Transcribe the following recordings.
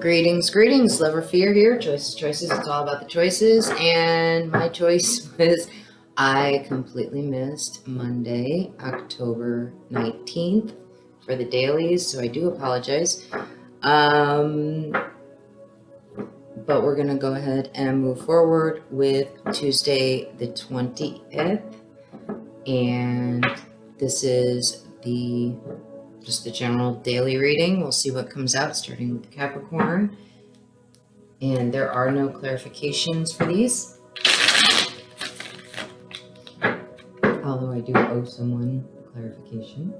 Greetings, love or fear here. Choices. It's all about the choices. And my choice was I completely missed Monday, October 19th for the dailies. So I do apologize. But we're going to go ahead and move forward with Tuesday, the 20th. And this is just the general daily reading. We'll see what comes out, starting with Capricorn. And there are no clarifications for these. Although I do owe someone clarification.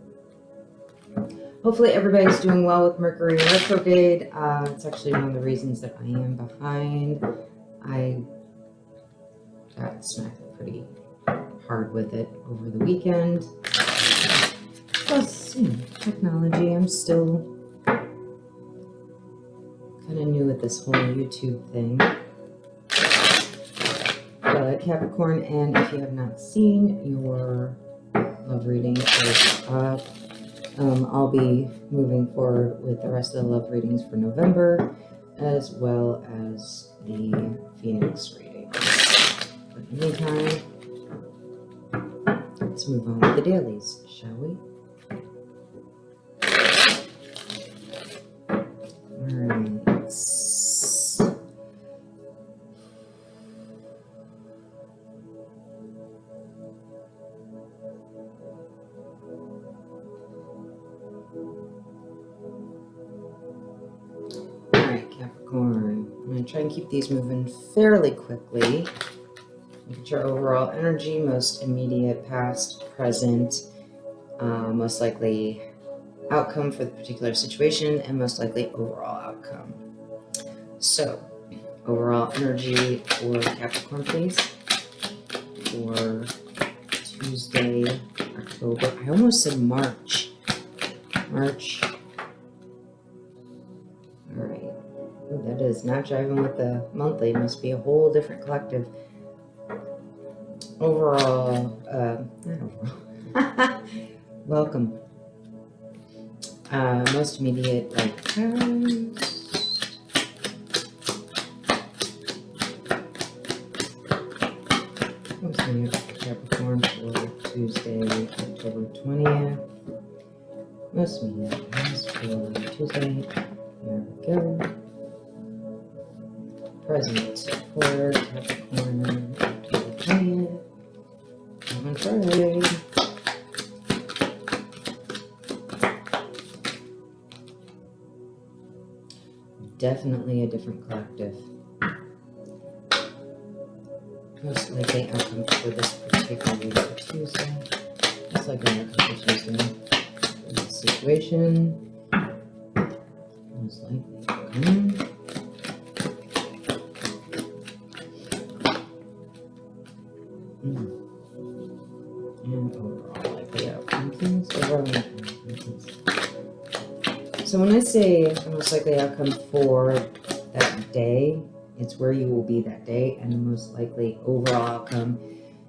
Hopefully everybody's doing well with Mercury retrograde. It's actually one of the reasons that I am behind. I got smacked pretty hard with it over the weekend. Plus, technology. I'm still kind of new at this whole YouTube thing. But Capricorn, and if you have not seen your love reading is up, I'll be moving forward with the rest of the love readings for November, as well as the Phoenix reading. But in the meantime, let's move on with the dailies, shall we? Alright, Capricorn. I'm going to try and keep these moving fairly quickly. Look at your overall energy, most immediate, past, present, most likely outcome for the particular situation, and most likely overall outcome. So, overall energy for Capricorn, please, for Tuesday, October. I almost said March. March. All right. Ooh, that is not jiving with the monthly. It must be a whole different collective. Overall, not overall. Welcome. Most immediate, like most immediate Capricorn for Tuesday, October 20th. Most immediate for Tuesday. There we go. Present for Capricorn, October 20th. On Friday. Definitely a different collective. Most likely outcome for this particular week for Tuesday. Most likely outcome for Tuesday. In this situation. Most likely outcome. And overall likely outcome. Please. Overall outcome. So when I say most likely outcome for that day, it's where you will be that day, and the most likely overall outcome.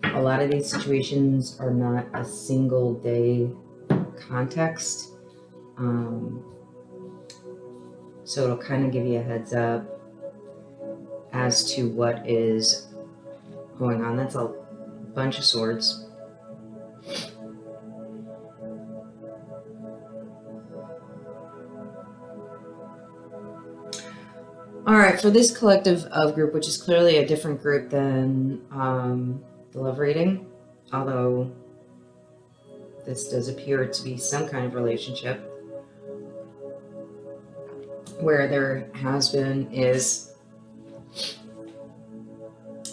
A lot of these situations are not a single day context. So it'll kind of give you a heads up as to what is going on. That's a bunch of swords. All right, for this collective of group, which is clearly a different group than the love reading, although this does appear to be some kind of relationship where there is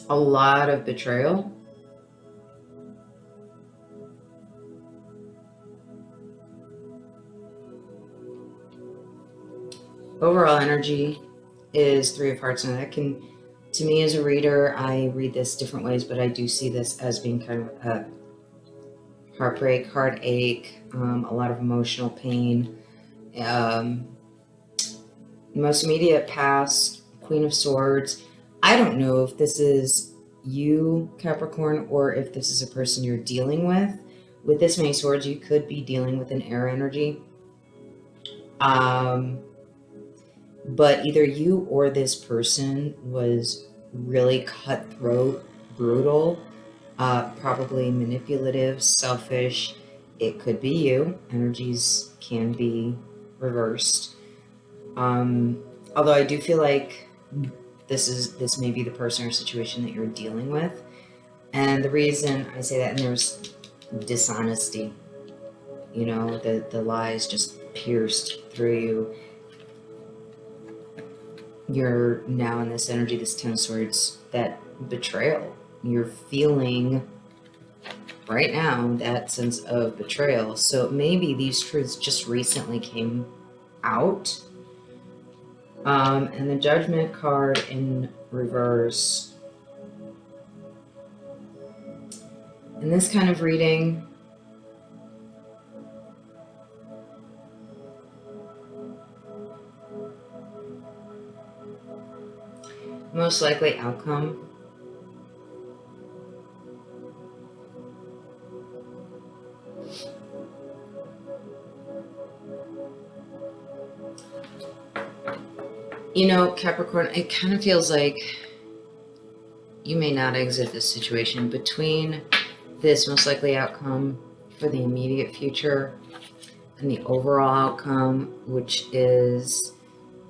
a lot of betrayal. Overall energy is Three of Hearts. Now that can, to me as a reader, I read this different ways, but I do see this as being kind of a heartbreak, heartache, a lot of emotional pain. Most immediate past, Queen of Swords. I don't know if this is you, Capricorn, or if this is a person you're dealing with. With this many swords, you could be dealing with an air energy. but either you or this person was really cutthroat, brutal, probably manipulative, selfish. It could be you. Energies can be reversed. Although I do feel like this may be the person or situation that you're dealing with. And the reason I say that, and there's dishonesty, you know, the lies just pierced through you. You're now in this energy, this Ten of Swords, that betrayal. You're feeling right now that sense of betrayal. So maybe these truths just recently came out. And the Judgment card in reverse. In this kind of reading, most likely outcome. You know, Capricorn, it kind of feels like you may not exit this situation. Between this most likely outcome for the immediate future and the overall outcome, which is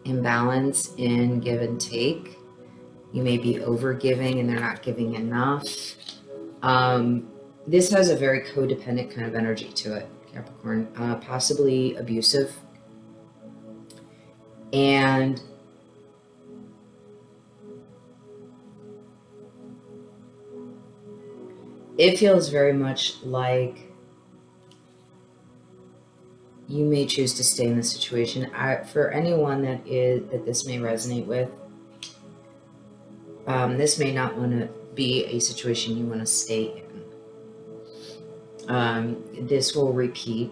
imbalance in give and take. You may be over giving and they're not giving enough. This has a very codependent kind of energy to it, Capricorn, possibly abusive. And it feels very much like you may choose to stay in the situation. For anyone that this may resonate with, this may not want to be a situation you want to stay in. This will repeat.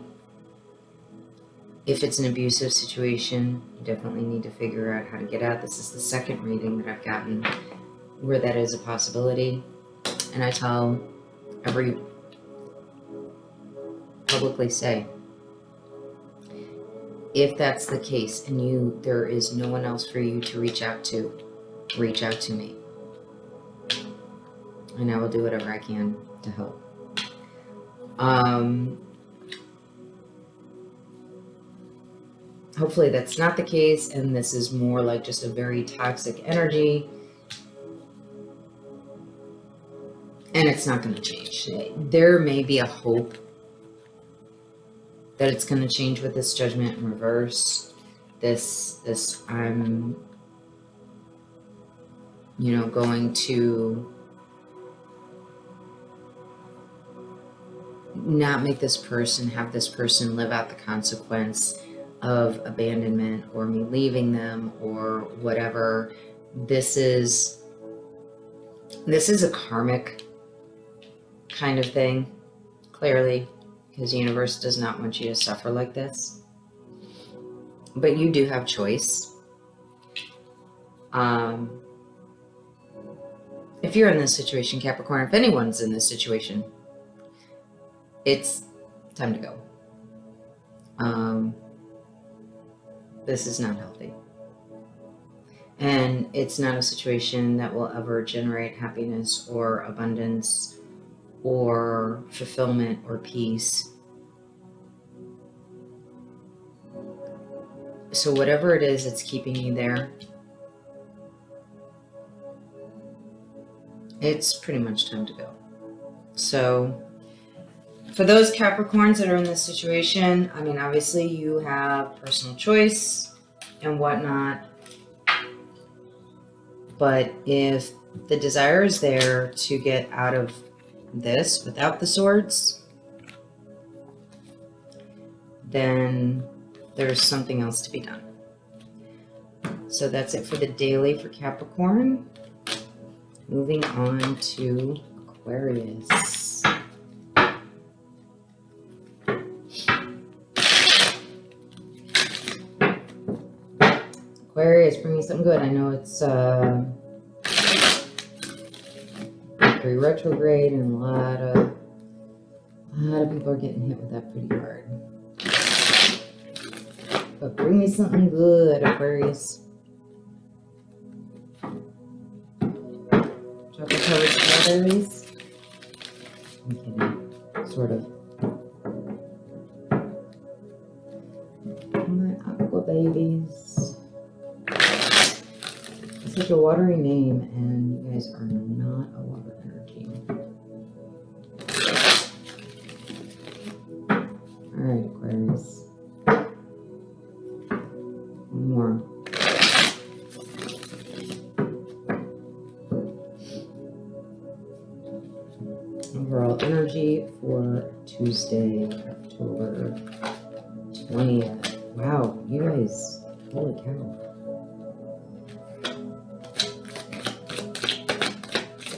If it's an abusive situation, you definitely need to figure out how to get out. This is the second reading that I've gotten where that is a possibility. And I tell publicly say, if that's the case and there is no one else for you to reach out to me. And I will do whatever I can to help. Hopefully that's not the case, and this is more like just a very toxic energy. And it's not going to change. There may be a hope that it's going to change with this Judgment in reverse. I'm, going to not make this person have this person live out the consequence of abandonment or me leaving them or whatever. This is a karmic kind of thing, clearly, because the universe does not want you to suffer like this. But you do have choice. If you're in this situation, Capricorn, if anyone's in this situation, it's time to go. This is not healthy. And it's not a situation that will ever generate happiness or abundance or fulfillment or peace. So whatever it is that's keeping you there, it's pretty much time to go. So for those Capricorns that are in this situation, I mean, obviously you have personal choice and whatnot. But if the desire is there to get out of this without the swords, then there's something else to be done. So that's it for the daily for Capricorn. Moving on to Aquarius. Aquarius, bring me something good. I know it's Mercury retrograde, and a lot of people are getting hit with that pretty hard. But bring me something good, Aquarius. Chocolate covered strawberries. I'm kidding. Sort of. My aqua babies. It's such a watery name, and you guys are not a water energy. Alright, Aquarius. One more. Overall energy for Tuesday, October 20th. Wow, you guys, holy cow.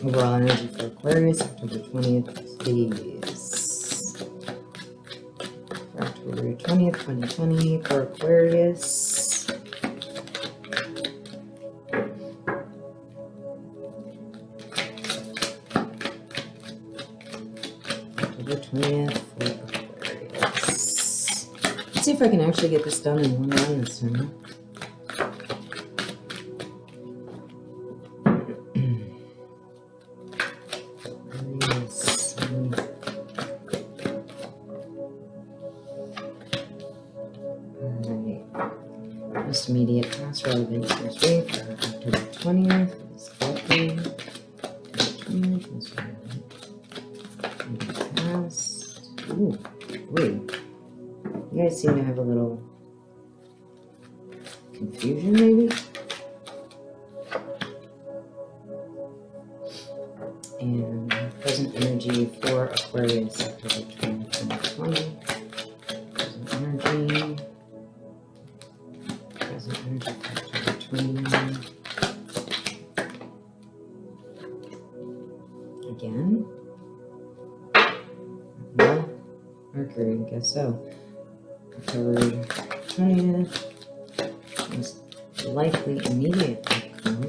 Overall energy for Aquarius, October 20th, please. For October 20th, 2020, for Aquarius. October 20th for Aquarius. Let's see if I can actually get this done in one line this time. Most immediate past relevant years read for October 20th. This CAPPY. 20th, most relevant. Immediate past. Ooh, weird. You guys seem to have a little confusion, maybe? And present energy for Aquarius, October 20th, 2020. Present energy. Present energy for October 20th. Again? Well, Mercury, I guess so. October 20th. Most likely immediate outcome.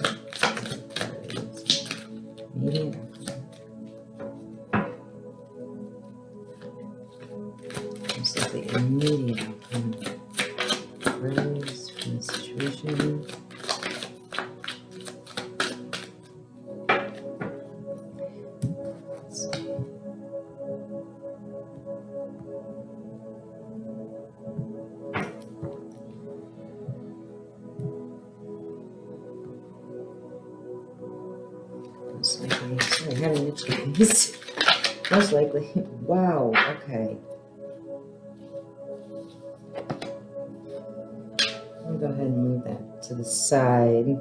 Immediate outcome. Most likely immediate outcome. Aquarius from the situation. Let's see. Most likely, sorry, I had an itchy face. Most likely, wow, okay. Let me go ahead and move that to the side.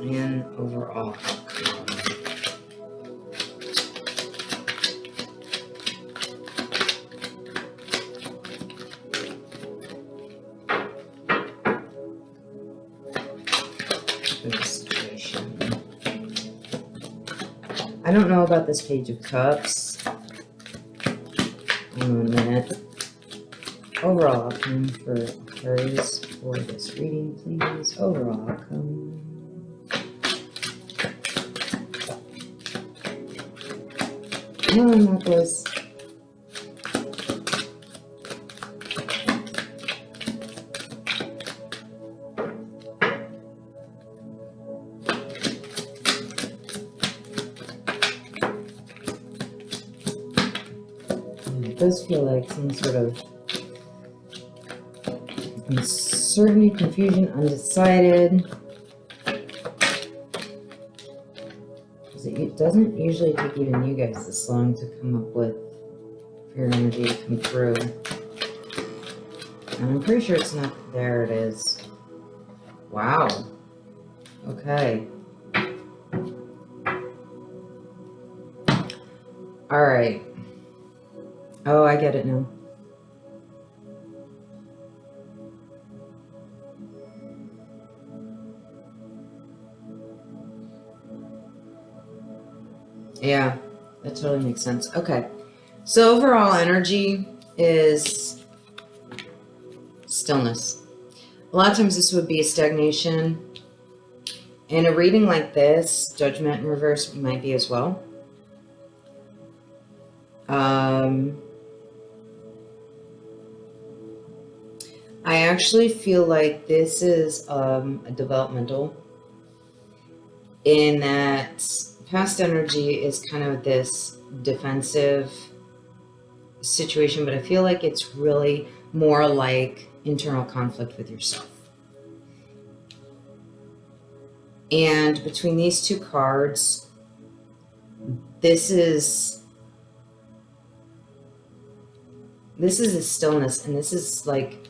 And overall outcome. For the situation. I don't know about this Page of Cups. Hang on a minute. Overall outcome for Aquarius for this reading, please. Overall outcome. No, necklace. It does feel like some sort of uncertainty, confusion, undecided. It doesn't usually take even you guys this long to come up with for your energy to come through. And I'm pretty sure it's not. There it is. Wow. Okay. All right. Oh, I get it now. Yeah, That totally makes sense. Okay. So overall energy is stillness. A lot of times this would be a stagnation. In a reading like this, judgment in reverse might be as well. I actually feel like this is a developmental, in that past energy is kind of this defensive situation, but I feel like it's really more like internal conflict with yourself. And between these two cards, this is a stillness, and this is like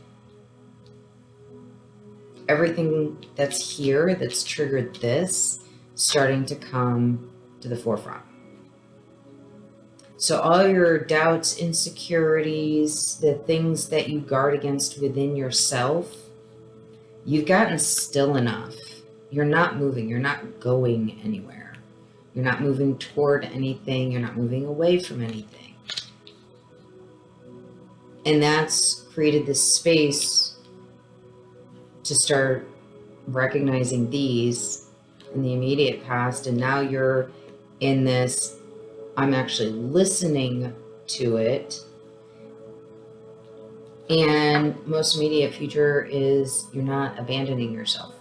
everything that's here that's triggered this starting to come to the forefront. So all your doubts, insecurities, the things that you guard against within yourself, you've gotten still enough. You're not moving. You're not going anywhere. You're not moving toward anything. You're not moving away from anything. And that's created this space to start recognizing these in the immediate past. And now you're in this, I'm actually listening to it. And most immediate future is you're not abandoning yourself.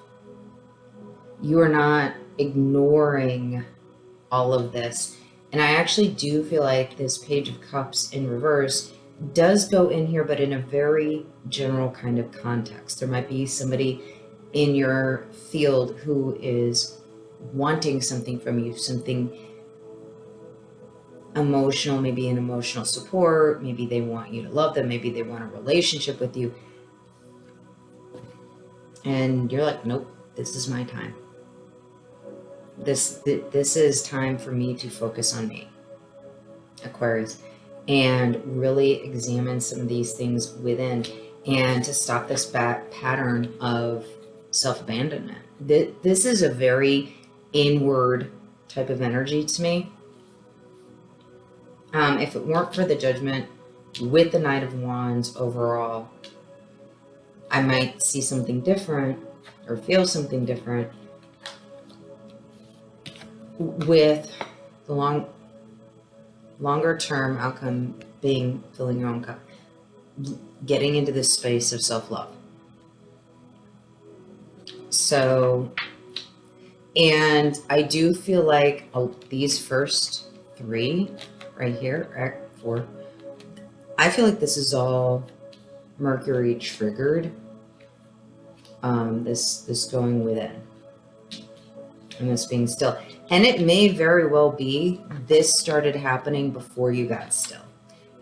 You are not ignoring all of this. And I actually do feel like this Page of Cups in reverse does go in here, but in a very general kind of context. There might be somebody in your field who is wanting something from you, something emotional, maybe an emotional support, maybe they want you to love them, maybe they want a relationship with you. And you're like, nope, this is my time. This is time for me to focus on me, Aquarius, and really examine some of these things within, and to stop this pattern of self-abandonment. This is a very inward type of energy to me. If it weren't for the Judgment with the Knight of Wands overall, I might see something different or feel something different with the longer term outcome being filling your own cup, getting into this space of self-love. So, and I do feel like these first three right here, 4, I feel like this is all Mercury triggered. This going within and this being still. And it may very well be this started happening before you got still.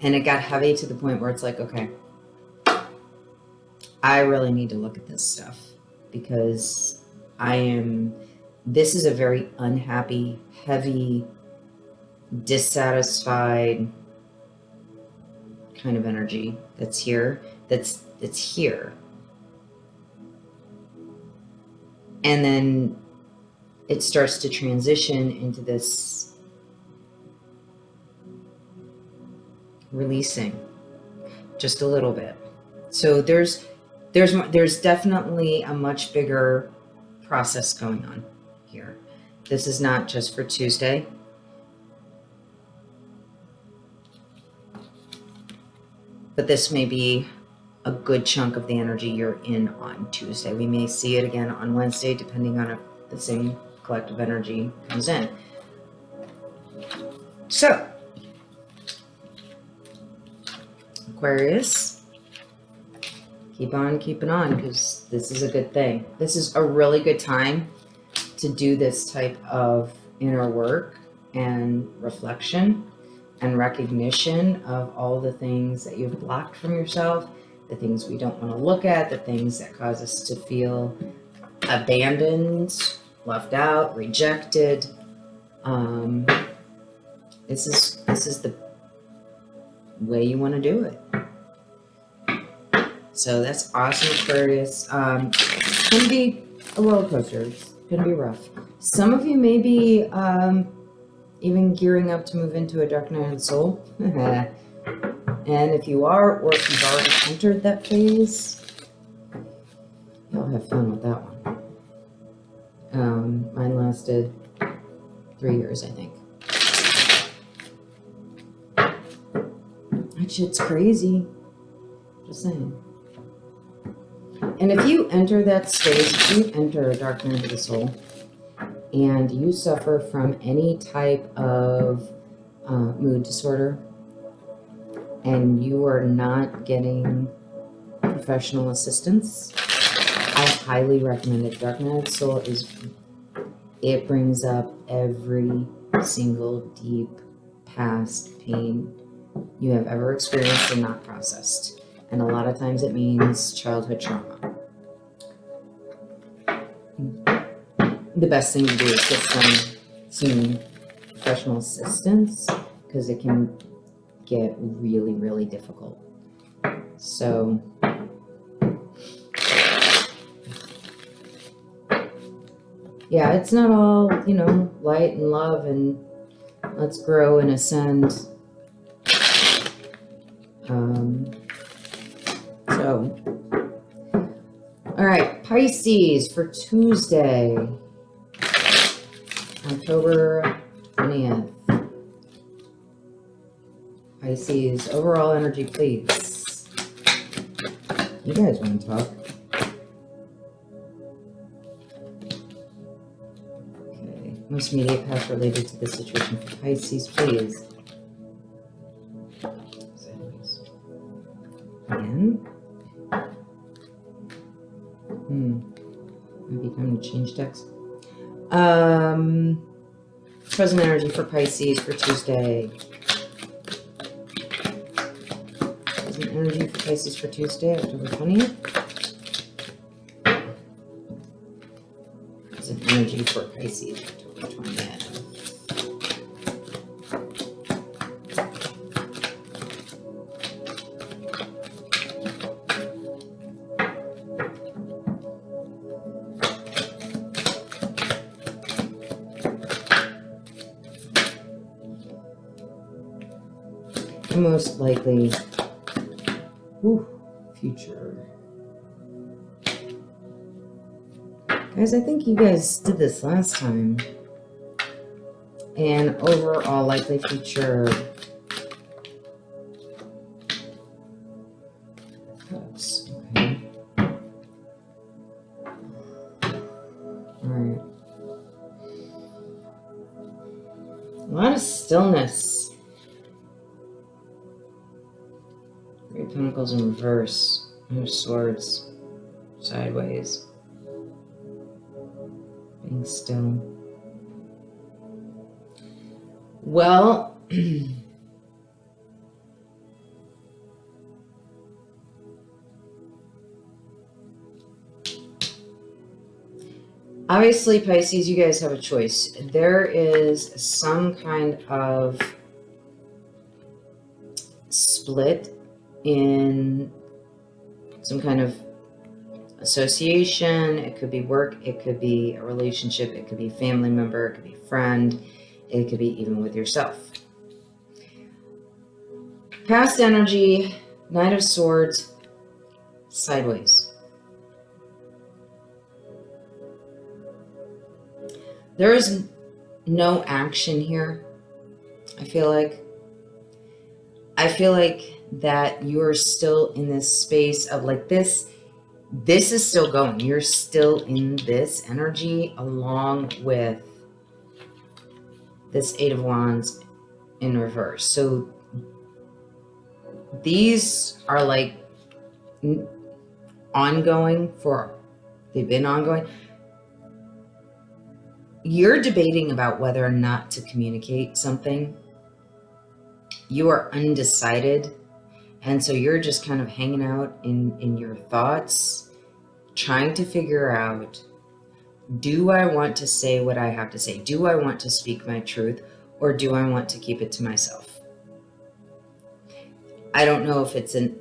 And it got heavy to the point where it's like, okay, I really need to look at this stuff, because this is a very unhappy, heavy, dissatisfied kind of energy that's here, that's here. And then it starts to transition into this releasing just a little bit. So there's definitely a much bigger process going on here. This is not just for Tuesday. But this may be a good chunk of the energy you're in on Tuesday. We may see it again on Wednesday, depending on if the same collective energy comes in. So, Aquarius, keep on keeping on, because this is a good thing. This is a really good time to do this type of inner work and reflection and recognition of all the things that you've blocked from yourself, the things we don't want to look at, the things that cause us to feel abandoned, left out, rejected. This is the way you want to do it. So that's awesome, Aquarius. It's going to be a roller coaster. It's going to be rough. Some of you may be even gearing up to move into a dark night of the soul. And if you are, or if you've already entered that phase, you'll have fun with that one. Mine lasted 3 years, I think. That shit's crazy. Just saying. And if you enter that stage, if you enter a dark night of the soul, and you suffer from any type of mood disorder, and you are not getting professional assistance, I highly recommend it. Dark night of the soul it brings up every single deep past pain you have ever experienced and not processed. And a lot of times it means childhood trauma. The best thing to do is get some professional assistance, because it can get really, really difficult. So, yeah, it's not all, light and love and let's grow and ascend. All right, Pisces for Tuesday, October 20th. Pisces, overall energy, please. You guys want to talk? Okay, most immediate past related to the situation for Pisces, please. Again. Might be time to change decks. Present energy for Pisces for Tuesday. Present energy for Pisces for Tuesday, October 20th. Present energy for Pisces, October 20th. Most likely future. Guys, I think you guys did this last time. And overall likely future. Cups. Okay. Alright. A lot of stillness. Three of Pentacles in reverse. No Swords. Sideways. Being still. Well, obviously, Pisces, you guys have a choice. There is some kind of split in some kind of association. It could be work, it could be a relationship, it could be a family member, it could be a friend, it could be even with yourself. Past energy, Knight of Swords, sideways. There is no action here, I feel like. That you're still in this space of like this is still going. You're still in this energy along with this Eight of Wands in reverse. So these are like ongoing they've been ongoing. You're debating about whether or not to communicate something. You are undecided. And so you're just kind of hanging out in your thoughts, trying to figure out, do I want to say what I have to say? Do I want to speak my truth, or do I want to keep it to myself? I don't know if it's an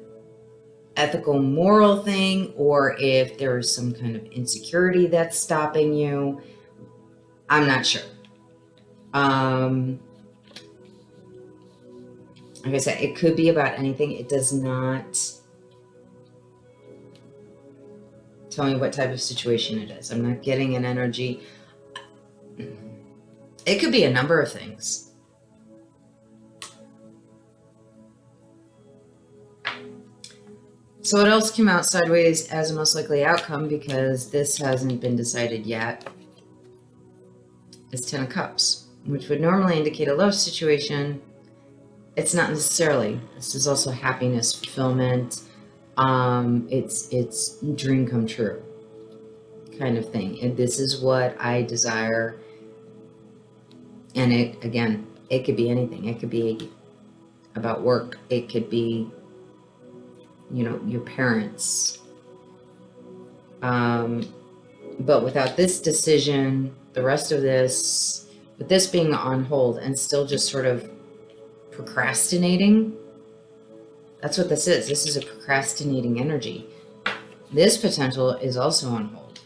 ethical, moral thing, or if there's some kind of insecurity that's stopping you. I'm not sure. Like I said, it could be about anything. It does not tell me what type of situation it is. I'm not getting an energy. It could be a number of things. So what else came out sideways as a most likely outcome, because this hasn't been decided yet, is 10 of Cups, which would normally indicate a love situation. It's not necessarily. This is also happiness, fulfillment. It's dream come true kind of thing. And this is what I desire. And it, again, it could be anything. It could be about work. It could be, you know, your parents. But without this decision, the rest of this, with this being on hold and still just sort of procrastinating, that's what this is. This is a procrastinating energy. This potential is also on hold.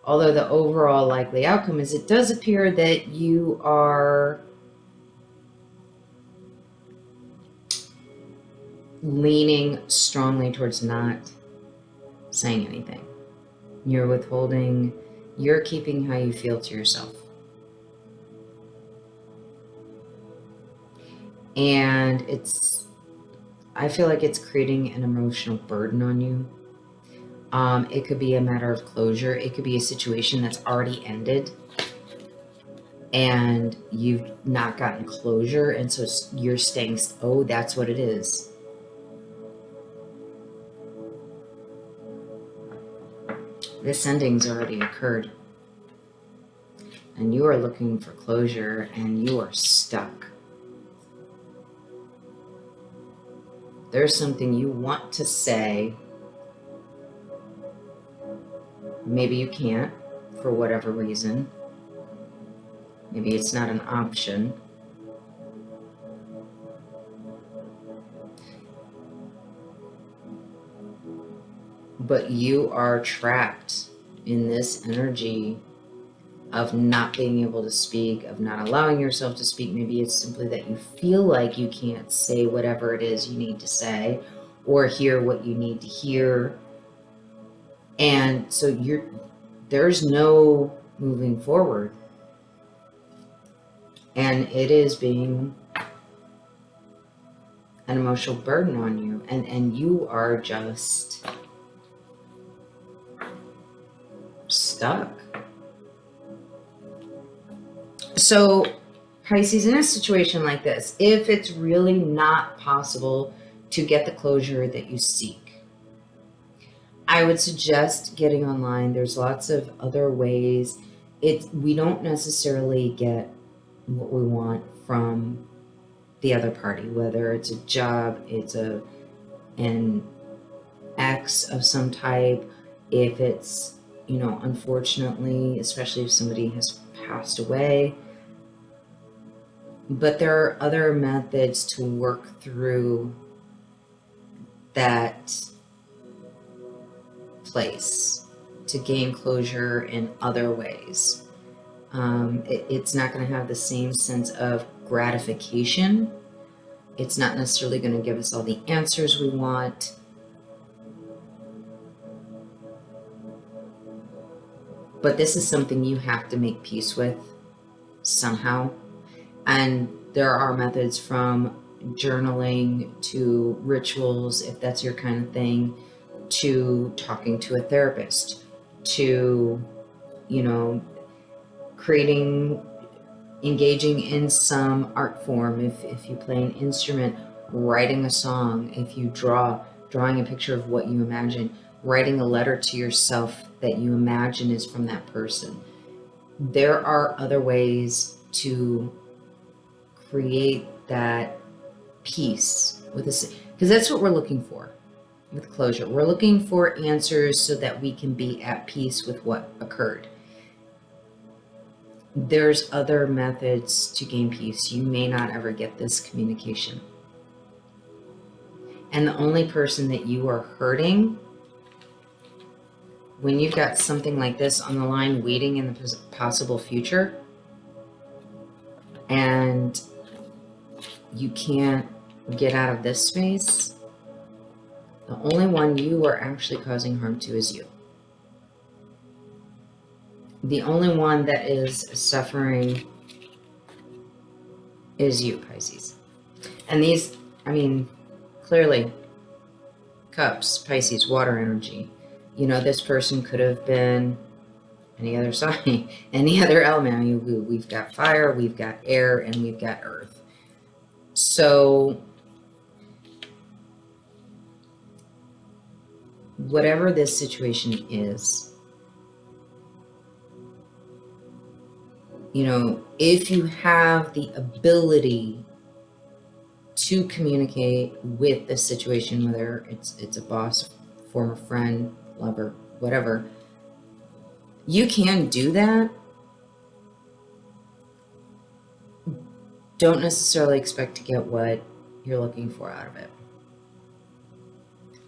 Although the overall likely outcome is, it does appear that you are leaning strongly towards not saying anything. You're withholding, you're keeping how you feel to yourself. And I feel like it's creating an emotional burden on you. It could be a matter of closure. It could be a situation that's already ended and you've not gotten closure. And so you're staying, oh, that's what it is. This ending's already occurred. And you are looking for closure and you are stuck. There's something you want to say. Maybe you can't for whatever reason. Maybe it's not an option. But you are trapped in this energy of not being able to speak, of not allowing yourself to speak. Maybe it's simply that you feel like you can't say whatever it is you need to say or hear what you need to hear. And so there's no moving forward. And it is being an emotional burden on you. And you are just stuck. So Pisces, in a situation like this, if it's really not possible to get the closure that you seek, I would suggest getting online. There's lots of other ways. We don't necessarily get what we want from the other party, whether it's a job, it's an ex of some type, if it's, you know, unfortunately, especially if somebody has passed away. But there are other methods to work through that place, to gain closure in other ways. It's not going to have the same sense of gratification. It's not necessarily going to give us all the answers we want. But this is something you have to make peace with somehow. And there are methods, from journaling to rituals, if that's your kind of thing, to talking to a therapist, to, you know, engaging in some art form. If you play an instrument, writing a song, if you drawing a picture of what you imagine, writing a letter to yourself that you imagine is from that person. There are other ways to create that peace with this, because that's what we're looking for with closure. We're looking for answers so that we can be at peace with what occurred. There's other methods to gain peace. You may not ever get this communication. And the only person that you are hurting when you've got something like this on the line waiting in the possible future and you can't get out of this space, the only one you are actually causing harm to is you. The only one that is suffering is you, Pisces. And these, I mean, clearly, cups, Pisces, water energy. You know, this person could have been any other sign, any other element. I mean, we've got fire, we've got air, and we've got earth. So, whatever this situation is, you know, if you have the ability to communicate with the situation, whether it's a boss, former friend, lover, whatever, you can do that. Don't necessarily expect to get what you're looking for out of it.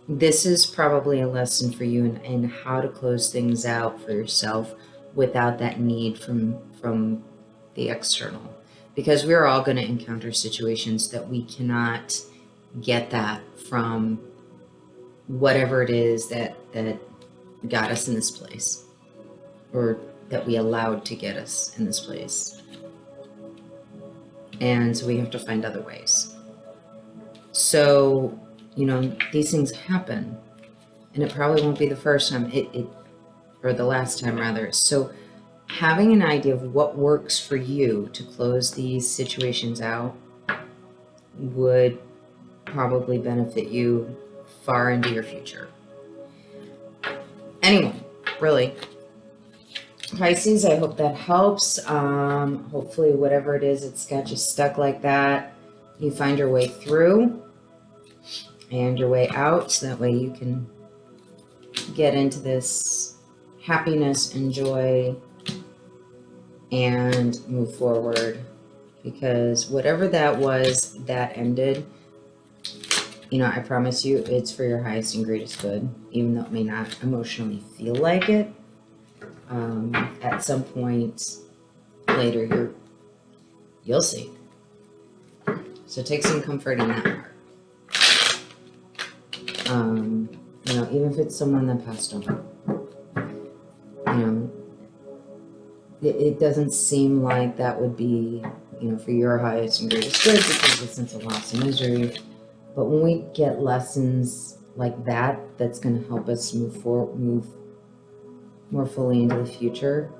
This is probably a lesson for you in how to close things out for yourself without that need from the external. Because we're all going to encounter situations that we cannot get that from whatever it is that got us in this place, or that we allowed to get us in this place. And so we have to find other ways. So, you know, these things happen, and it probably won't be the first time, or the last time rather. So having an idea of what works for you to close these situations out would probably benefit you far into your future. Anyway, really, Pisces, I hope that helps. Hopefully whatever it is, it's got you stuck like that, you find your way through and your way out, so that way you can get into this happiness and joy and move forward. Because whatever that was that ended, you know, I promise you it's for your highest and greatest good, even though it may not emotionally feel like it. At some point later, you'll see. So take some comfort in that part. You know, even if it's someone that passed on, you know, it doesn't seem like that would be, you know, for your highest and greatest good, because of the sense of loss and misery. But when we get lessons like that, that's going to help us move more fully into the future.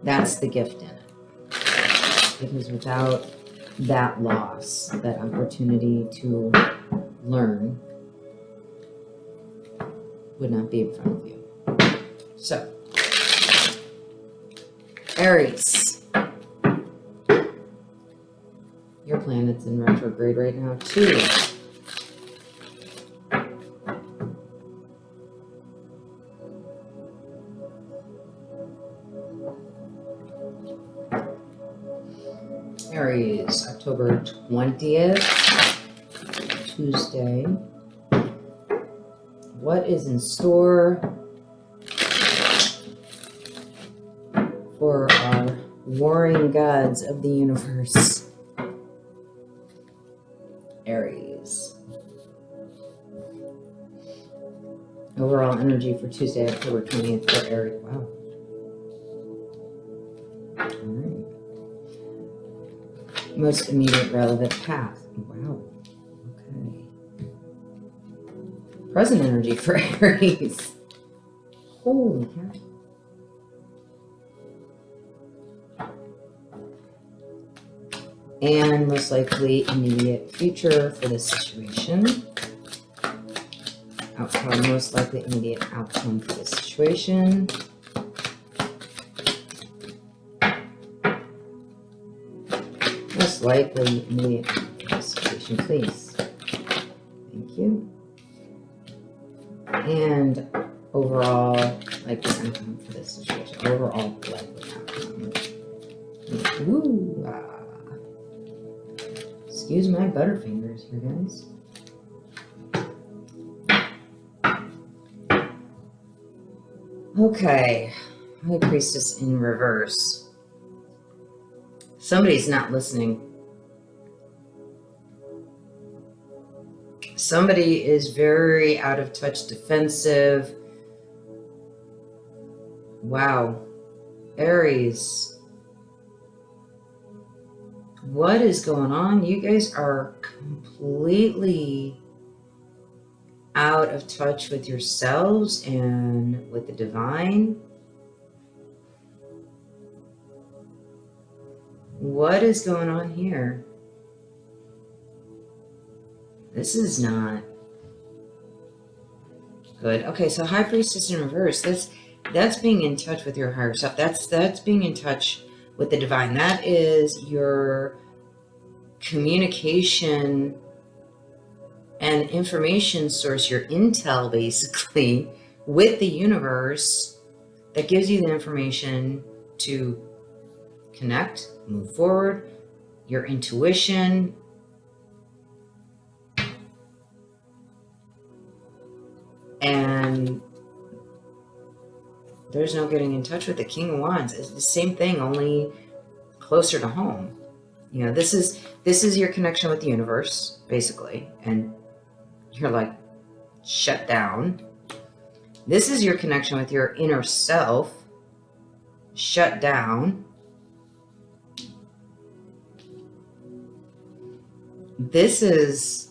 That's the gift in it. Because without that loss, that opportunity to learn would not be in front of you. So, Aries, your planet's in retrograde right now too. Aries, October 20th, Tuesday. What is in store for our warring gods of the universe? Aries. Overall energy for Tuesday, October 20th for Aries. Wow. All right. Most immediate relevant path. Wow. Okay. Present energy for Aries. Holy cow. And most likely immediate future for this situation. Outcome, most likely immediate outcome for this situation. Most likely immediate outcome for this situation, please. Thank you. And overall likely outcome for this situation. Overall likely outcome. Woo! Excuse my butterfingers here, guys. Okay. High Priestess in reverse. Somebody's not listening. Somebody is very out of touch, defensive. Wow. Aries. What is going on? You guys are completely out of touch with yourselves and with the divine. What is going on here? This is not good. Okay, so High Priestess in reverse. That's being in touch with your higher self. That's being in touch with the divine. That is your communication and information source, your intel basically with the universe that gives you the information to connect, move forward, your intuition. And there's no getting in touch with the King of Wands. It's the same thing, only closer to home. You know, this is your connection with the universe, basically, and you're like shut down. This is your connection with your inner self, shut down. This is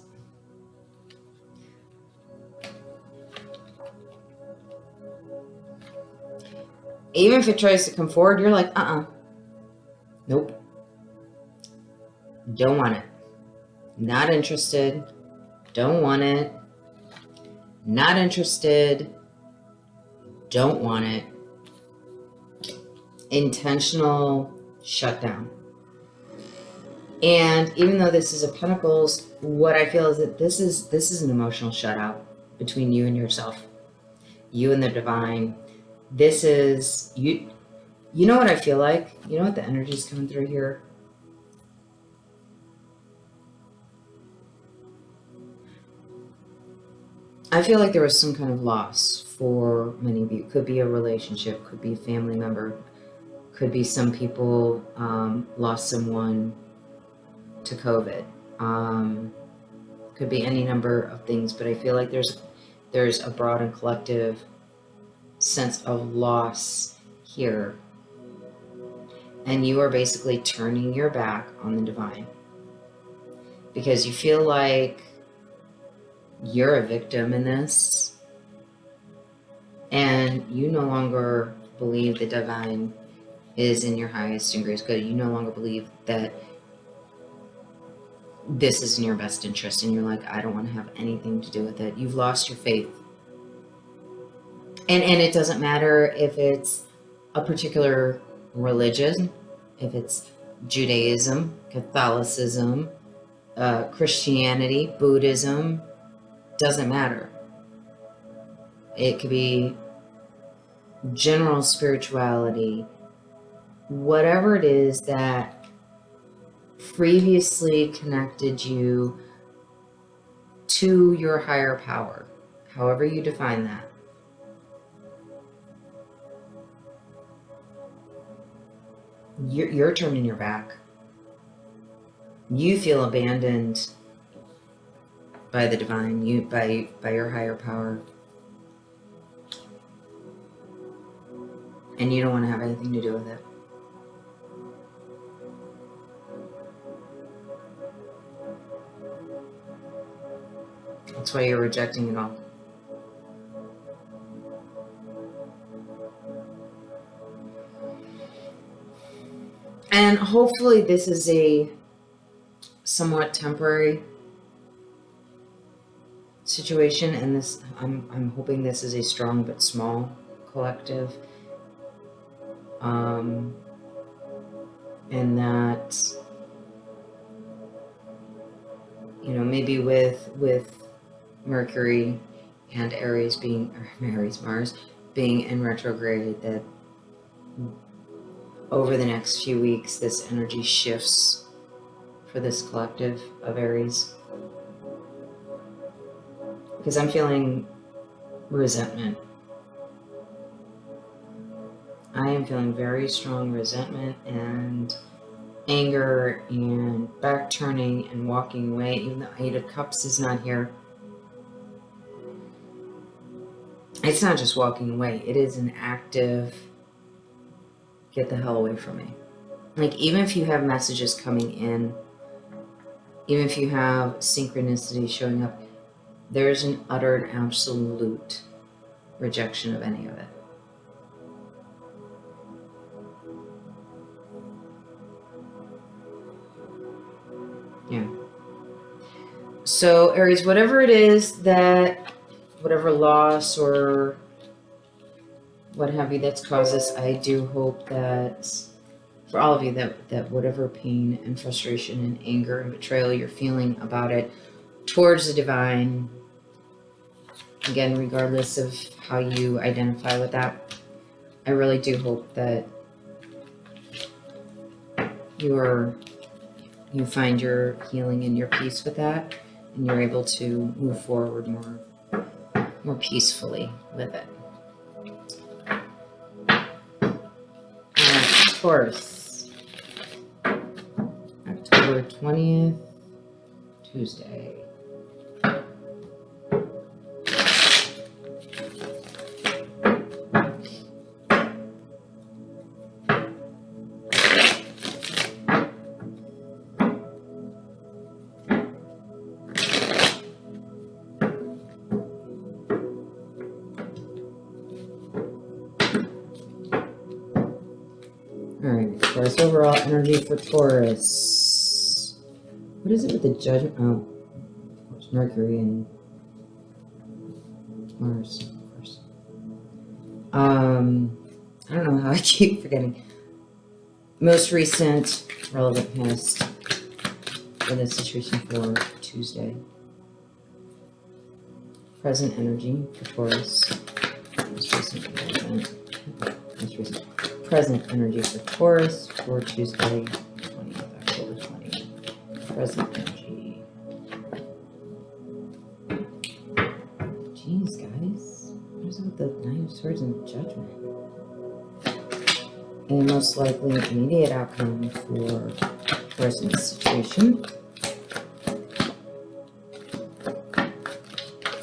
even if it tries to come forward, you're like, nope. Don't want it. Not interested. Don't want it. Not interested. Don't want it. Intentional shutdown. And even though this is a Pentacles, what I feel is that this is an emotional shutout between you and yourself. You and the divine. This is you know what I feel like? You know what the energy is coming through here? I feel like there was some kind of loss for many of you. Could be a relationship, could be a family member, could be some people lost someone to COVID. Could be any number of things, but I feel like there's a broad and collective sense of loss here. And you are basically turning your back on the divine because you feel like you're a victim in this, and you no longer believe the divine is in your highest and greatest good. You no longer believe that this is in your best interest, and you're like, I don't want to have anything to do with it. You've lost your faith. And it doesn't matter if it's a particular religion, if it's Judaism, Catholicism, Christianity, Buddhism, doesn't matter. It could be general spirituality, whatever it is that previously connected you to your higher power, however you define that. You're turning your back. You feel abandoned by the divine, by your higher power. And you don't want to have anything to do with it. That's why you're rejecting it all. And hopefully this is a somewhat temporary situation, and this I'm hoping this is a strong but small collective, and that, you know, maybe with Mercury and Mars being in retrograde, that over the next few weeks this energy shifts for this collective of Aries. Because I'm feeling resentment. I am feeling very strong resentment and anger and back turning and walking away, even though Eight of Cups is not here. It's not just walking away. It is an active, get the hell away from me. Like, even if you have messages coming in, even if you have synchronicity showing up, there's an utter and absolute rejection of any of it. Yeah. So, Aries, whatever it is that, whatever loss or what have you that's caused this, I do hope that for all of you that whatever pain and frustration and anger and betrayal you're feeling about it towards the divine, again, regardless of how you identify with that, I really do hope that you find your healing and your peace with that, and you're able to move forward more peacefully with it. Taurus, October 20th, Tuesday. Alright, Taurus, overall energy for Taurus. What is it with the judgment? Oh, of course, Mercury and Mars, of course. I don't know how I keep forgetting. Most recent relevant past for this situation for Tuesday. Present energy for Taurus. Most recent relevant. Most recent. Present energy for Taurus for Tuesday, 20th, October 20th. Present energy. Jeez, guys. What is it with the Nine of Swords and Judgment? And most likely immediate outcome for Taurus in this situation.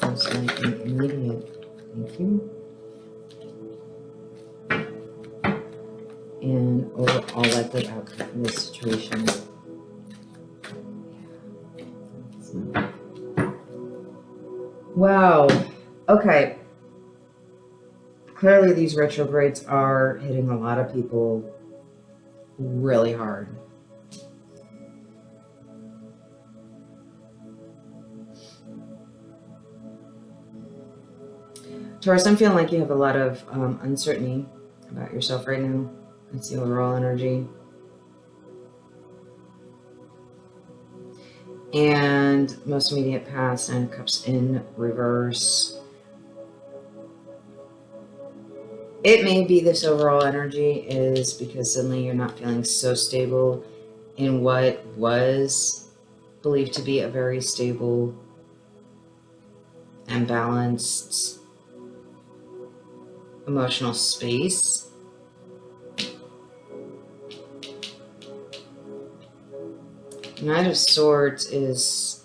Most likely immediate. Thank you. And overall likely outcome in this situation. Wow. Okay. Clearly these retrogrades are hitting a lot of people really hard. Taurus, I'm feeling like you have a lot of uncertainty about yourself right now. That's the overall energy. And most immediate past, Nine of Cups in reverse. It may be this overall energy is because suddenly you're not feeling so stable in what was believed to be a very stable and balanced emotional space. Knight of Swords is,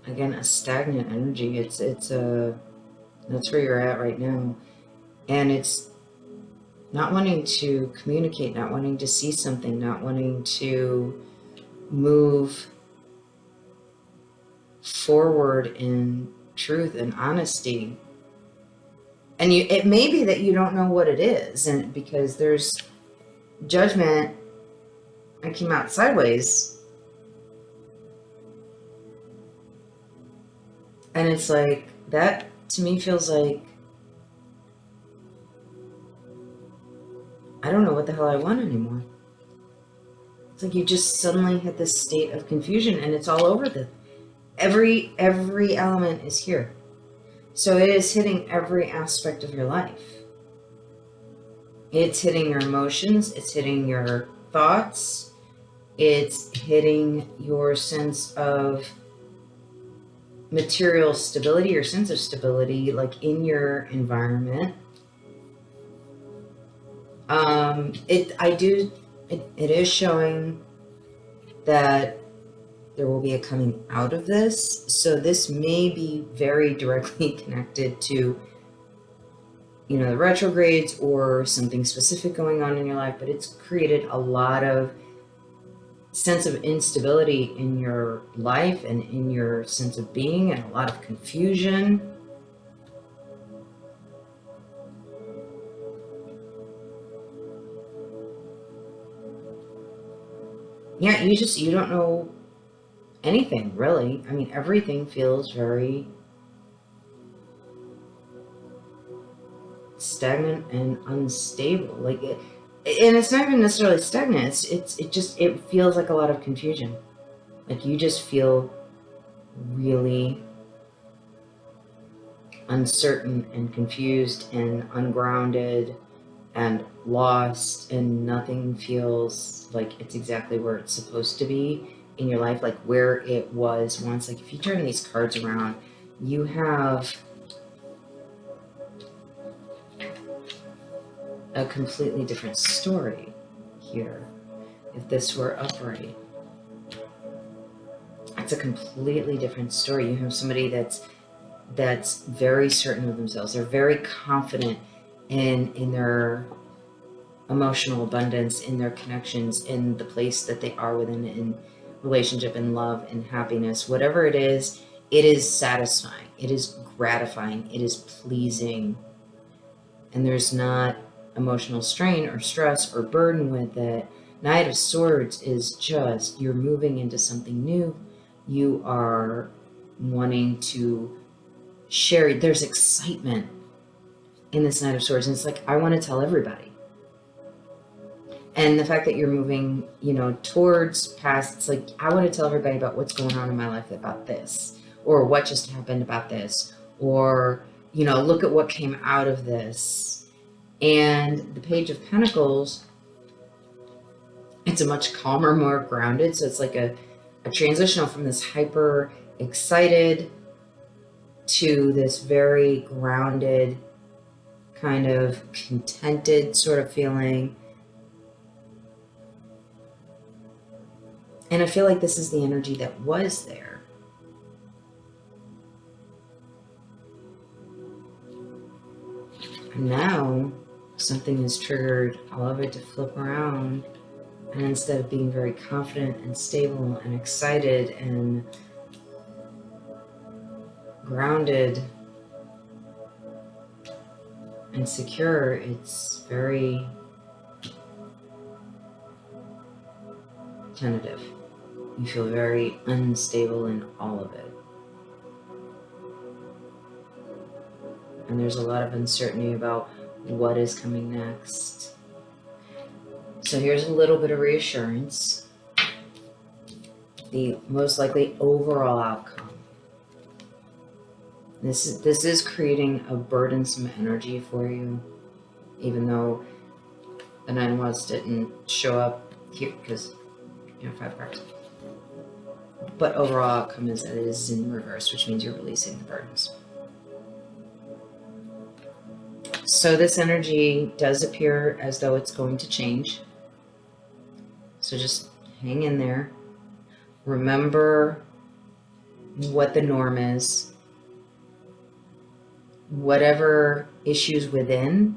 again, a stagnant energy. It's that's where you're at right now. And it's not wanting to communicate, not wanting to see something, not wanting to move forward in truth and honesty. And it may be that you don't know what it is, and because there's Judgment, I came out sideways. And it's like, that to me feels like, I don't know what the hell I want anymore. It's like you just suddenly hit this state of confusion, and it's all over every element is here. So it is hitting every aspect of your life. It's hitting your emotions, it's hitting your thoughts, it's hitting your sense of material stability, your sense of stability, like in your environment. I do it is showing that there will be a coming out of this. So this may be very directly connected to, you know, the retrogrades or something specific going on in your life, but it's created a lot of sense of instability in your life and in your sense of being, and a lot of confusion. Yeah, you don't know anything, really. I mean, everything feels very stagnant and unstable. Like it, and it's not even necessarily stagnant. It feels like a lot of confusion. Like you just feel really uncertain and confused and ungrounded and lost, and nothing feels like it's exactly where it's supposed to be in your life, like where it was once. Like if you turn these cards around, you have a completely different story here. If this were upright, it's a completely different story. You have somebody that's very certain of themselves. They're very confident in their emotional abundance, in their connections, in the place that they are within, in relationship, in love, in happiness. Whatever it is satisfying, it is gratifying, it is pleasing, and there's not emotional strain or stress or burden with it. Knight of Swords is just, you're moving into something new. You are wanting to share. There's excitement in this Knight of Swords, and it's like, I want to tell everybody. And the fact that you're moving, you know, towards past, it's like, I want to tell everybody about what's going on in my life about this, or what just happened about this, or, you know, look at what came out of this. And the Page of Pentacles, it's a much calmer, more grounded. So it's like a transitional from this hyper excited to this very grounded, kind of contented sort of feeling. And I feel like this is the energy that was there. And now something has triggered all of it to flip around. And instead of being very confident and stable and excited and grounded and secure, it's very tentative. You feel very unstable in all of it. And there's a lot of uncertainty about what is coming next. So here's a little bit of reassurance. The most likely overall outcome. This is creating a burdensome energy for you, even though the Nine of Wands didn't show up here because, you know, 5 cards. But overall outcome is that it is in reverse, which means you're releasing the burdens. So this energy does appear as though it's going to change. So just hang in there. Remember what the norm is. Whatever issues within,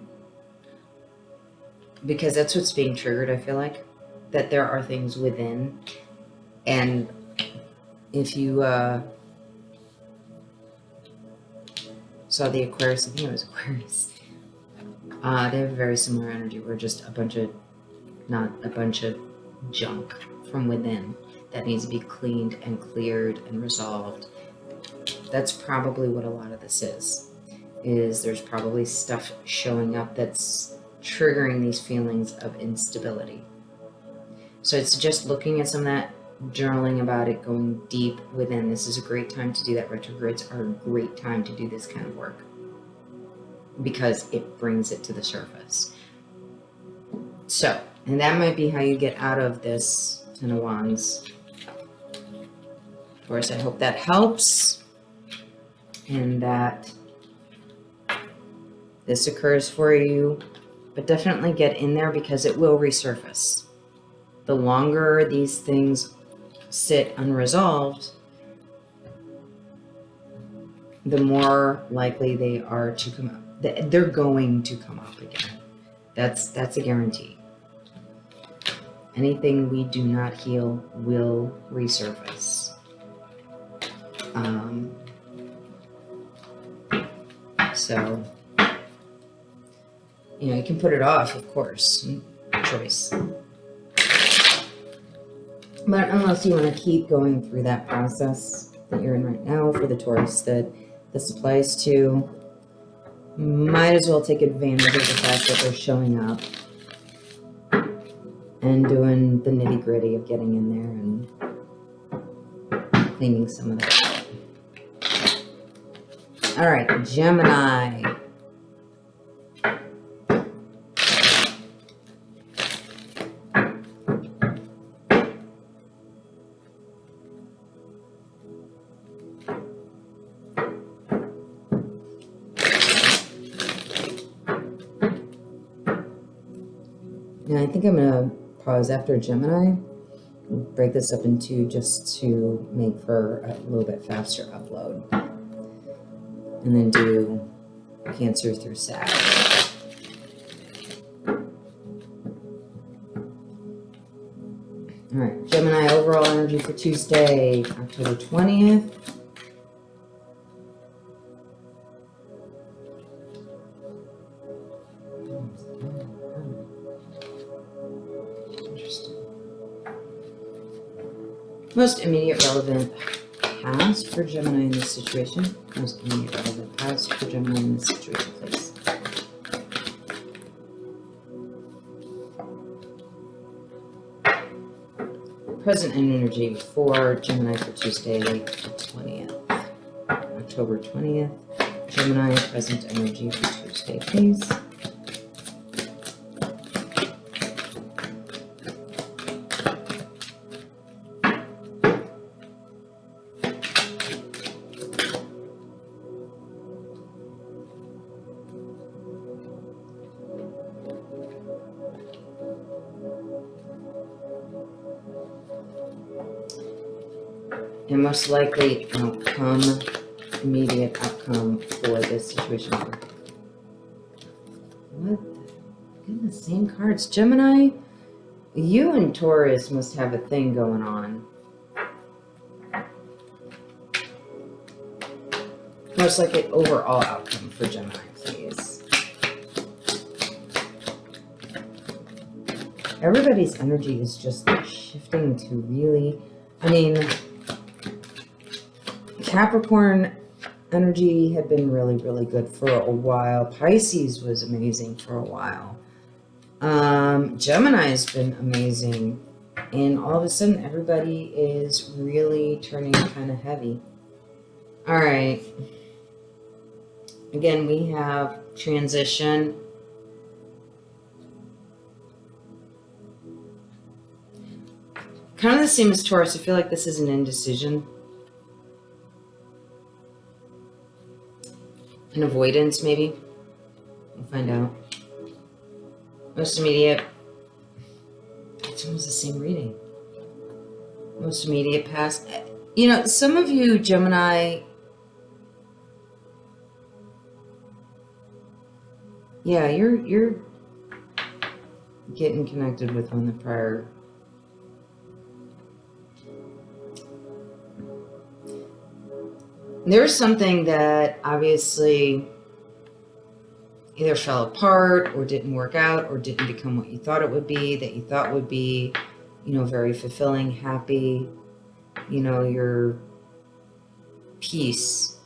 because that's what's being triggered, I feel like, that there are things within. And if you saw the Aquarius, I think it was Aquarius, they have a very similar energy. We're just not a bunch of junk from within that needs to be cleaned and cleared and resolved. That's probably what a lot of this is there's probably stuff showing up that's triggering these feelings of instability. So it's just looking at some of that, journaling about it, going deep within. This is a great time to do that. Retrogrades are a great time to do this kind of work because it brings it to the surface. So, and that might be how you get out of this Ten of Wands. Of course, I hope that helps and that this occurs for you, but definitely get in there because it will resurface. the longer these things sit unresolved, the more likely they are to come up. They're going to come up again. That's a guarantee. Anything we do not heal will resurface. So, you know, you can put it off, of course, choice. But unless you want to keep going through that process that you're in right now for the Taurus that this applies to, might as well take advantage of the fact that they're showing up and doing the nitty gritty of getting in there and cleaning some of that out. All right, Gemini. Now, I think I'm going to pause after Gemini, break this up into just to make for a little bit faster upload. And then do Cancer through Sag. All right, Gemini overall energy for Tuesday, October 20th. Most immediate relevant past for Gemini in this situation. Most immediate relevant past for Gemini in this situation, please. Present energy for Gemini for Tuesday, the 20th. October 20th. Gemini, present energy for Tuesday, please. And most likely outcome, immediate outcome for this situation. What? Getting the same cards. Gemini, you and Taurus must have a thing going on. Most likely overall outcome for Gemini, please. Everybody's energy is just shifting to really, I mean, Capricorn energy had been really, really good for a while. Pisces was amazing for a while. Gemini has been amazing. And all of a sudden, everybody is really turning kind of heavy. All right. Again, we have transition. Kind of the same as Taurus. I feel like this is an indecision. An avoidance, maybe. We'll find out. Most immediate. It's almost the same reading. Most immediate past. You know, some of you, Gemini, yeah, you're getting connected with one of the prior. There's something that obviously either fell apart or didn't work out or didn't become what you thought it would be, that you thought would be, you know, very fulfilling, happy, you know, your peace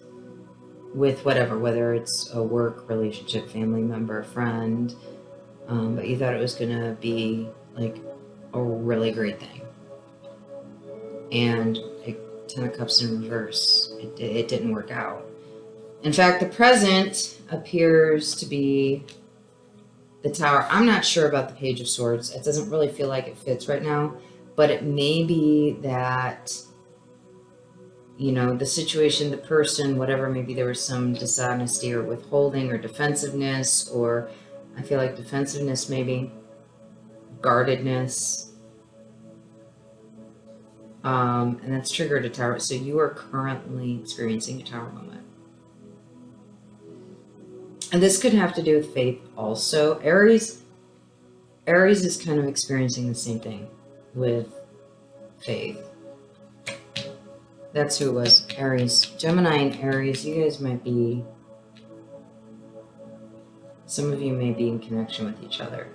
with whatever, whether it's a work, relationship, family member, friend, but you thought it was going to be like a really great thing. And Ten of Cups in reverse. It didn't work out. In fact, the present appears to be the Tower. I'm not sure about the Page of Swords. It doesn't really feel like it fits right now, but it may be that, you know, the situation, the person, whatever, maybe there was some dishonesty or withholding or defensiveness, or I feel like defensiveness, maybe guardedness. And that's triggered a Tower. So you are currently experiencing a Tower moment. And this could have to do with faith also. Aries is kind of experiencing the same thing with faith. That's who it was, Aries. Gemini and Aries, you guys might be, some of you may be in connection with each other.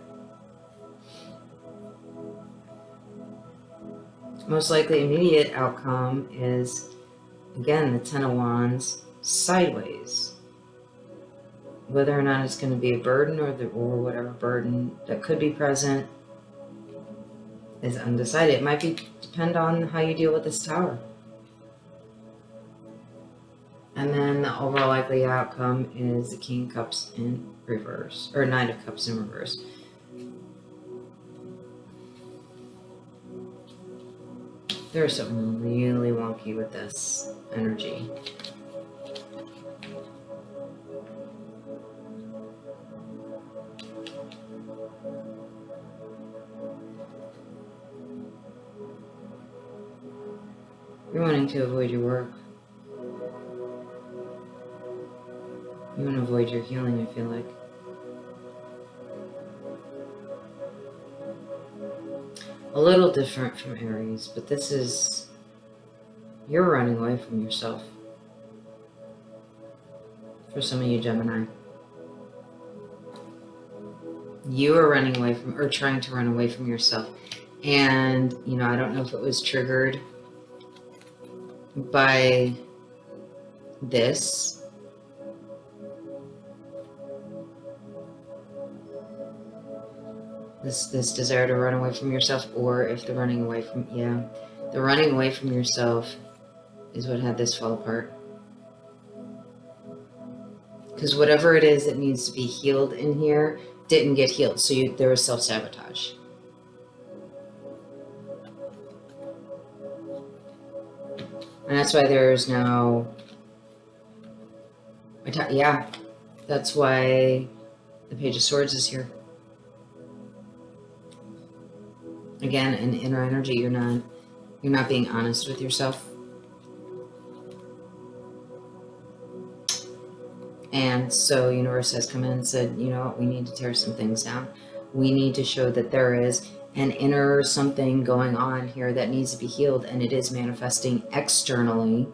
Most likely immediate outcome is, again, the Ten of Wands sideways. Whether or not it's going to be a burden or whatever burden that could be present is undecided. It might depend on how you deal with this Tower. And then the overall likely outcome is the King of Cups in reverse, or Knight of Cups in reverse. There's something really wonky with this energy. You're wanting to avoid your work. You want to avoid your healing, I feel like. A little different from Aries, but this is, you're running away from yourself. For some of you Gemini. You are running away from, or trying to run away from yourself. And, you know, I don't know if it was triggered by this. This desire to run away from yourself, or if the running away from, the running away from yourself is what had this fall apart. Because whatever it is that needs to be healed in here didn't get healed, so there was self-sabotage. And that's why there's now, that's why the Page of Swords is here. Again, in inner energy, you're not being honest with yourself. And so universe has come in and said, you know what, we need to tear some things down. We need to show that there is an inner something going on here that needs to be healed, and it is manifesting externally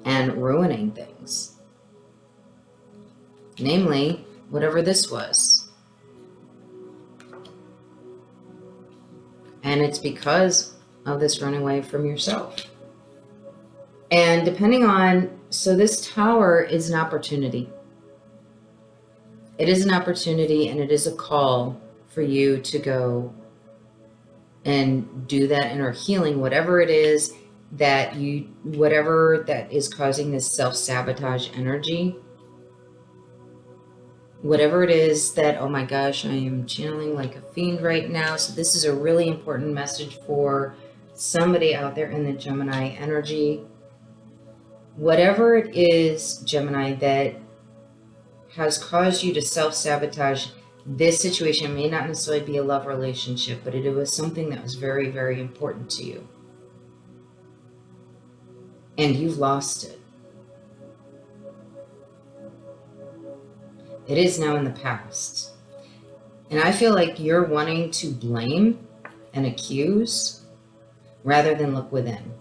and ruining things. Namely, whatever this was. And it's because of this running away from yourself. And depending on, so this Tower is an opportunity. It is an opportunity, and it is a call for you to go and do that inner healing, whatever it is that whatever that is causing this self-sabotage energy. Whatever it is that, oh my gosh, I am channeling like a fiend right now. So this is a really important message for somebody out there in the Gemini energy. Whatever it is, Gemini, that has caused you to self-sabotage this situation, it may not necessarily be a love relationship, but it was something that was very, very important to you. And you've lost it. It is now in the past. And I feel like you're wanting to blame and accuse rather than look within.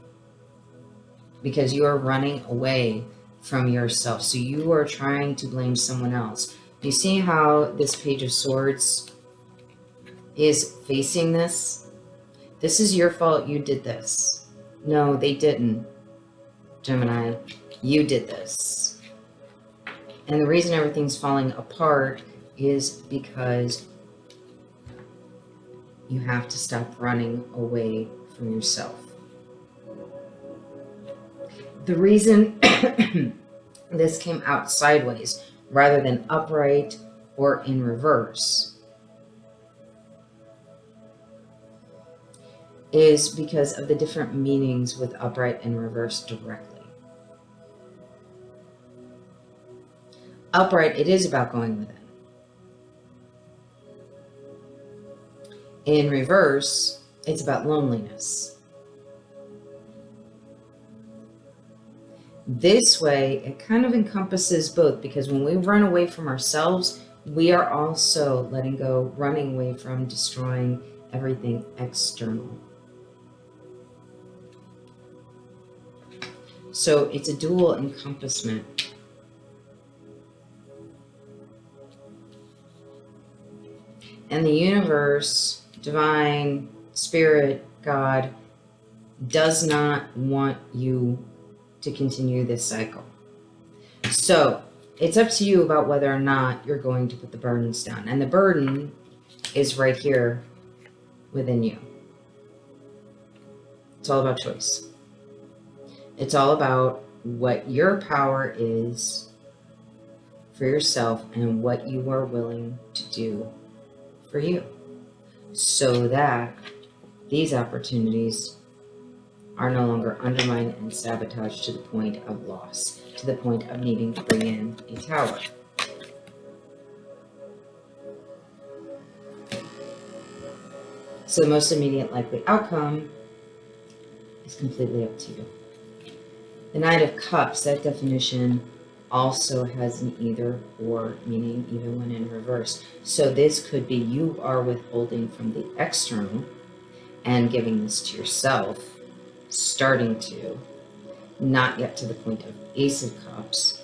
Because you are running away from yourself. So you are trying to blame someone else. You see how this Page of Swords is facing this? This is your fault, you did this. No, they didn't. Gemini, you did this. And the reason everything's falling apart is because you have to stop running away from yourself. The reason this came out sideways rather than upright or in reverse is because of the different meanings with upright and reverse directly. Upright, it is about going within. In reverse, it's about loneliness. This way, it kind of encompasses both, because when we run away from ourselves, we are also letting go, running away from, destroying everything external. So it's a dual encompassment. And the universe, divine, spirit, God, does not want you to continue this cycle. So it's up to you about whether or not you're going to put the burdens down. And the burden is right here within you. It's all about choice. It's all about what your power is for yourself and what you are willing to do for you, so that these opportunities are no longer undermined and sabotaged to the point of loss, to the point of needing to bring in a tower. So the most immediate likely outcome is completely up to you. The Knight of Cups, that definition also has an either or, meaning even when in reverse. So this could be you are withholding from the external and giving this to yourself, starting to, not yet to the point of Ace of Cups,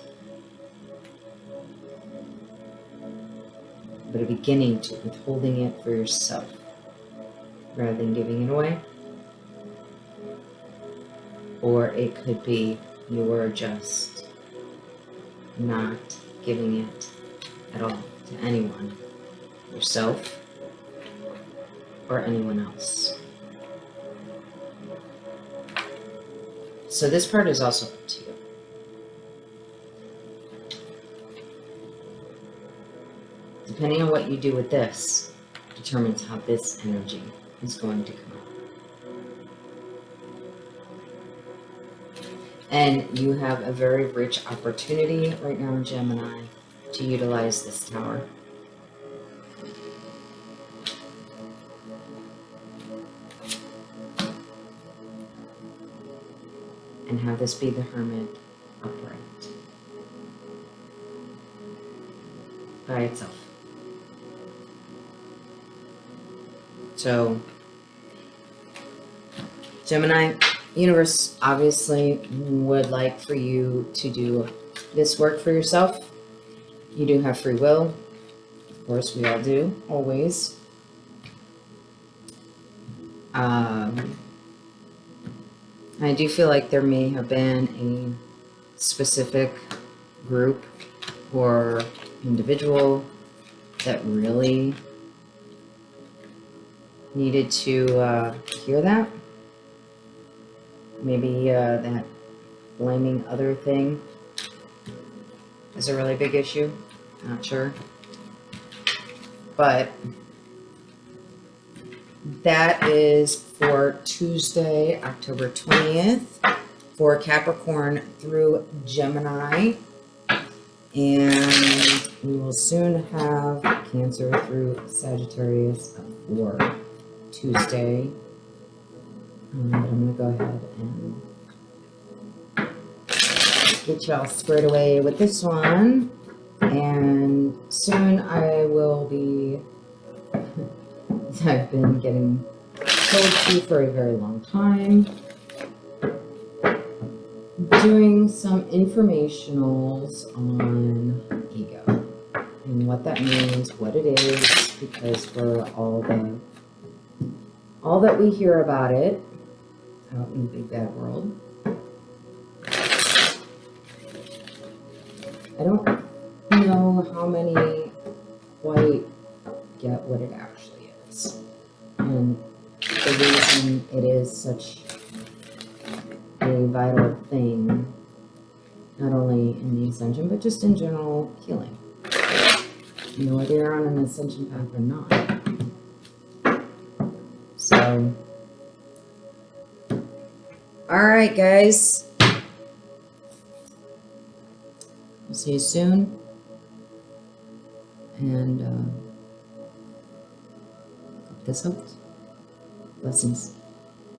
but a beginning to withholding it for yourself rather than giving it away. Or it could be you are just not giving it at all to anyone, yourself or anyone else. So this part is also up to you. Depending on what you do with this determines how this energy is going to come out. And you have a very rich opportunity right now in Gemini to utilize this tower. And have this be the Hermit upright by itself. So, Gemini, universe obviously would like for you to do this work for yourself. You do have free will. Of course, we all do, always. I do feel like there may have been a specific group or individual that really needed to hear that. Maybe that blaming other thing is a really big issue. Not sure. But that is for Tuesday, October 20th for Capricorn through Gemini. And we will soon have Cancer through Sagittarius for Tuesday. But I'm going to go ahead and get y'all squared away with this one. And soon I will be, I've been getting told to for a very long time, doing some informationals on ego and what that means, what it is, because for all that we hear about it out in the big bad world, I don't know how many quite get what it actually is. And the reason it is such a vital thing, not only in the ascension, but just in general healing. You know, whether you're on an ascension path or not. So, all right, guys. We'll see you soon. And hope this helps. Blessings.